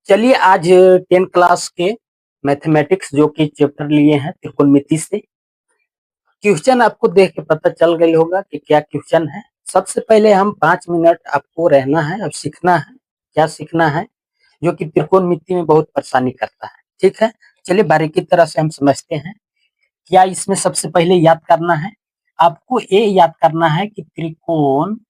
चलिए आज 10 क्लास के मैथमेटिक्स जो कि चैप्टर लिए हैं त्रिकोणमिति से क्वेश्चन आपको देख के पता चल गई होगा कि क्या क्वेश्चन है। सबसे पहले हम 5 मिनट आपको रहना है और सीखना है। क्या सीखना है जो कि त्रिकोणमिति में बहुत परेशानी करता है। ठीक है, चलिए बारीकी तरह से हम समझते हैं। क्या इसमें सबसे पहले याद करना है, आपको ये याद करना है कि त्रिकोणमितीय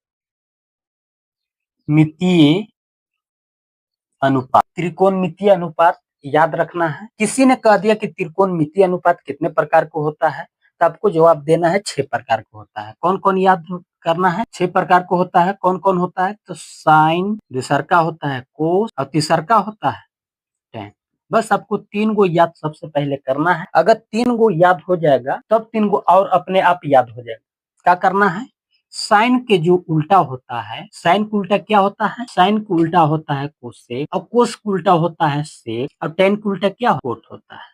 अनुपात याद रखना है। किसी ने कह दिया कि त्रिकोणमितीय अनुपात कितने प्रकार को होता है, तो आपको जवाब देना है 6 प्रकार को होता है। कौन कौन याद करना है? 6 प्रकार को होता है। कौन कौन होता है? तो साइन, दूसर का होता है कोस और तीसर का होता है टेन। बस आपको 3 गो याद सबसे पहले करना है। अगर 3 गो याद हो जाएगा तब 3 गो और अपने आप याद हो जाएगा। क्या करना है? साइन के जो उल्टा होता है, साइन का उल्टा क्या होता है? साइन का उल्टा होता है कोसेक और कोस का उल्टा होता है सेक और टेन का उल्टा क्या कोट होता है।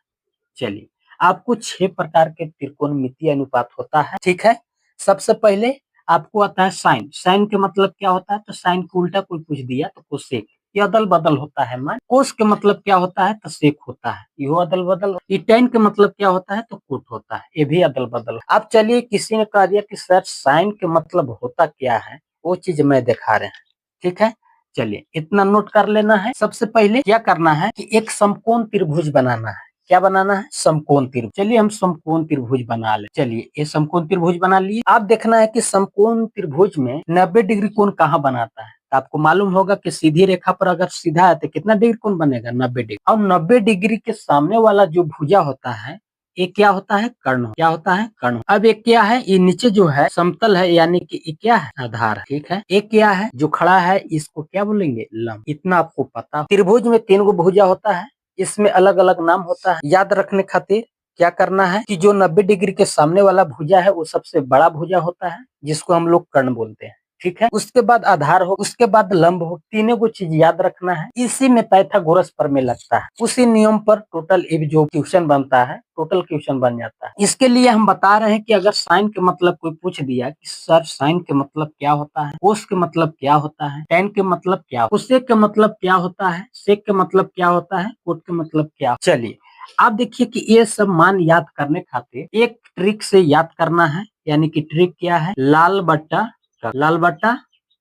चलिए आपको 6 प्रकार के त्रिकोणमितीय अनुपात होता है। ठीक है, सबसे पहले आपको आता है साइन। साइन के मतलब क्या होता है? तो साइन का उल्टा कोई पूछ दिया तो कोसेक, ये अदल बदल होता है। मान कोस के मतलब क्या होता है? तो सेक होता है, ये अदल बदल। ये टेन के मतलब क्या होता है? तो कोट होता है, ये भी अदल बदल। अब चलिए किसी ने कह दिया कि सर साइन के मतलब होता क्या है, वो चीज मैं दिखा रहे हैं। ठीक है, चलिए इतना नोट कर लेना है। सबसे पहले क्या करना है कि एक समकोण त्रिभुज बनाना है। क्या बनाना है? समकोण त्रिभुज। चलिए हम समकोण त्रिभुज बना ले। चलिए ये समकोण त्रिभुज बना लिए। आप देखना है कि समकोण त्रिभुज में 90 डिग्री कोण कहाँ बनाता है। तो आपको मालूम होगा कि सीधी रेखा पर अगर सीधा है तो कितना डिग्री कोण बनेगा? 90 डिग्री। और 90 डिग्री के सामने वाला जो भुजा होता है ये क्या होता है? कर्ण। क्या होता है? कर्ण। अब एक क्या है? ये नीचे जो है समतल है, यानी कि ये क्या है? आधार है। ठीक है, एक क्या है? जो खड़ा है इसको क्या बोलेंगे? लंब। इतना आपको पता। त्रिभुज में 3 गो भुजा होता है, इसमें अलग अलग नाम होता है। याद रखने खातिर क्या करना है कि जो 90 डिग्री के सामने वाला भुजा है वो सबसे बड़ा भुजा होता है, जिसको हम लोग कर्ण बोलते हैं। ठीक है, उसके बाद आधार हो, उसके बाद लंब हो। तीनों को चीज याद रखना है। इसी में पाइथागोरस प्रमेय लगता है। उसी नियम पर टोटल एक जो क्वेश्चन बनता है, टोटल क्वेश्चन बन जाता है। इसके लिए हम बता रहे हैं कि अगर साइन के मतलब कोई पूछ दिया कि सर साइन के मतलब क्या होता है, कोस के मतलब क्या होता है, टेन के मतलब क्या, कोसेक के मतलब क्या होता है, सेक के मतलब क्या होता है, कोट के मतलब क्या। चलिए आप देखिए कि ये सब मान याद करने खातिर एक ट्रिक से याद करना है, यानी कि ट्रिक क्या है? लाल बट्टा लाल बट्टा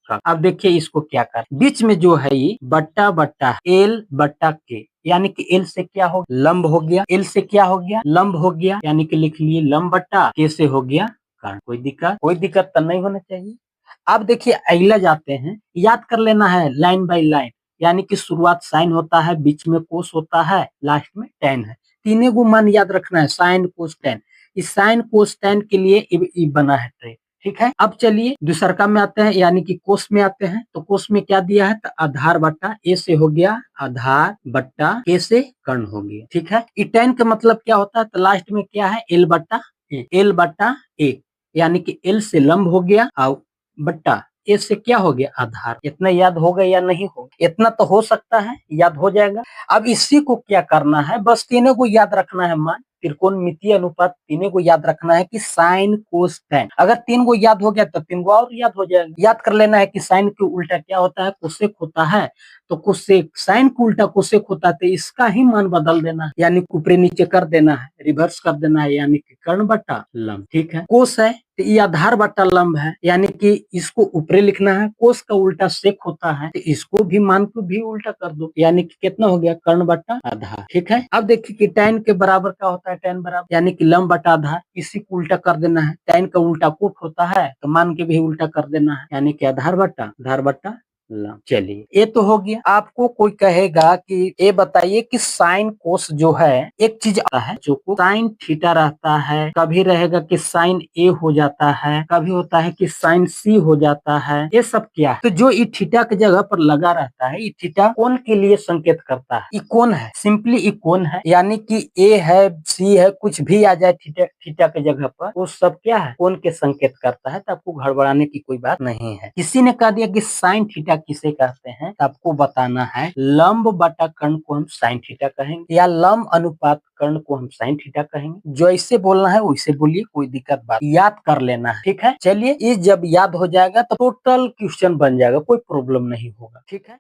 का। अब देखिए इसको क्या कर, बीच में जो है ये बट्टा बट्टा एल बट्टा के, यानी कि एल से क्या हो? लंब हो गया। एल से क्या हो गया? लंब हो गया, यानी कि लिख लिए लंब बट्टा के से हो गया कर्ण। कोई दिक्कत? कोई दिक्कत तो नहीं होना चाहिए। अब देखिए अगला जाते हैं, याद कर लेना है लाइन बाय लाइन, यानी कि शुरुआत साइन होता है, बीच में कोस होता है, लास्ट में टेन है। तीनों को मान याद रखना है, साइन कोस टेन। इस साइन कोस टेन के लिए ई बना है ट्रिक। ठीक है, अब चलिए दूसरका में आते हैं, यानी कि कोस में आते हैं। तो कोस में क्या दिया है? तो आधार बट्टा ए से हो गया आधार बट्टा के से कर्ण हो गया। ठीक है, ई टेन का मतलब क्या होता है? तो लास्ट में क्या है? एल बट्टा ए, एल बट्टा ए, यानी कि एल से लंब हो गया और बट्टा ए से क्या हो गया? आधार। इतना याद हो गया या नहीं हो? इतना तो हो सकता है, याद हो जाएगा। अब इसी को क्या करना है? बस तीनों को याद रखना है। मान त्रिकोणमितीय अनुपात तीनों को याद रखना है कि साइन कोस टेन। अगर 3 को याद हो गया तो 3 को और याद हो जाएगा। याद कर लेना है कि साइन के उल्टा क्या होता है? कोसेक होता है। तो कोसेक, साइन का उल्टा कोसेक होता है, तो इसका ही मान बदल देना है, यानी ऊपरे नीचे कर देना है, रिवर्स कर देना है, यानी कि कर्ण बटा लंब। ठीक है, कोस है तो ये आधार बटा लंब है, यानी कि इसको ऊपरे लिखना है। कोस का उल्टा सेक होता है, तो इसको भी मान को भी उल्टा कर दो, यानी कि कितना हो गया? कर्ण बटा आधार। ठीक है, अब देखिए कि tan के बराबर क्या होता है? tan बराबर यानी कि लंब बटा आधार, इसी को उल्टा कर देना है। tan का उल्टा कोट होता है, तो मान के भी उल्टा कर देना है, यानी कि आधार बटा लंब। चलिए ये तो हो गया। आपको कोई कहेगा कि ये बताइए कि साइन कोस जो है, एक चीज आता है जो को साइन थीटा रहता है, कभी रहेगा कि साइन ए हो जाता है, कभी होता है कि साइन सी हो जाता है। ये सब क्या है? तो जो ई थीटा की जगह पर लगा रहता है, ई थीटा कोण के लिए संकेत करता है। ई कोण है, सिंपली ई कोण है, यानी कि ए है, सी है, कुछ भी आ जाए थीटा के जगह पर, वो सब क्या है? कोण के संकेत करता है। तो आपको घबराने की कोई बात नहीं है। किसी ने कह दिया कि साइन थीटा किसे कहते हैं, तो आपको बताना है लंब बटा कर्ण को हम साइन थीटा कहेंगे, या लंब अनुपात कर्ण को हम साइन थीटा कहेंगे। जो ऐसे बोलना है वैसे बोलिए, कोई दिक्कत बात, याद कर लेना है। ठीक है, चलिए ये जब याद हो जाएगा तो टोटल क्वेश्चन बन जाएगा, कोई प्रॉब्लम नहीं होगा। ठीक है।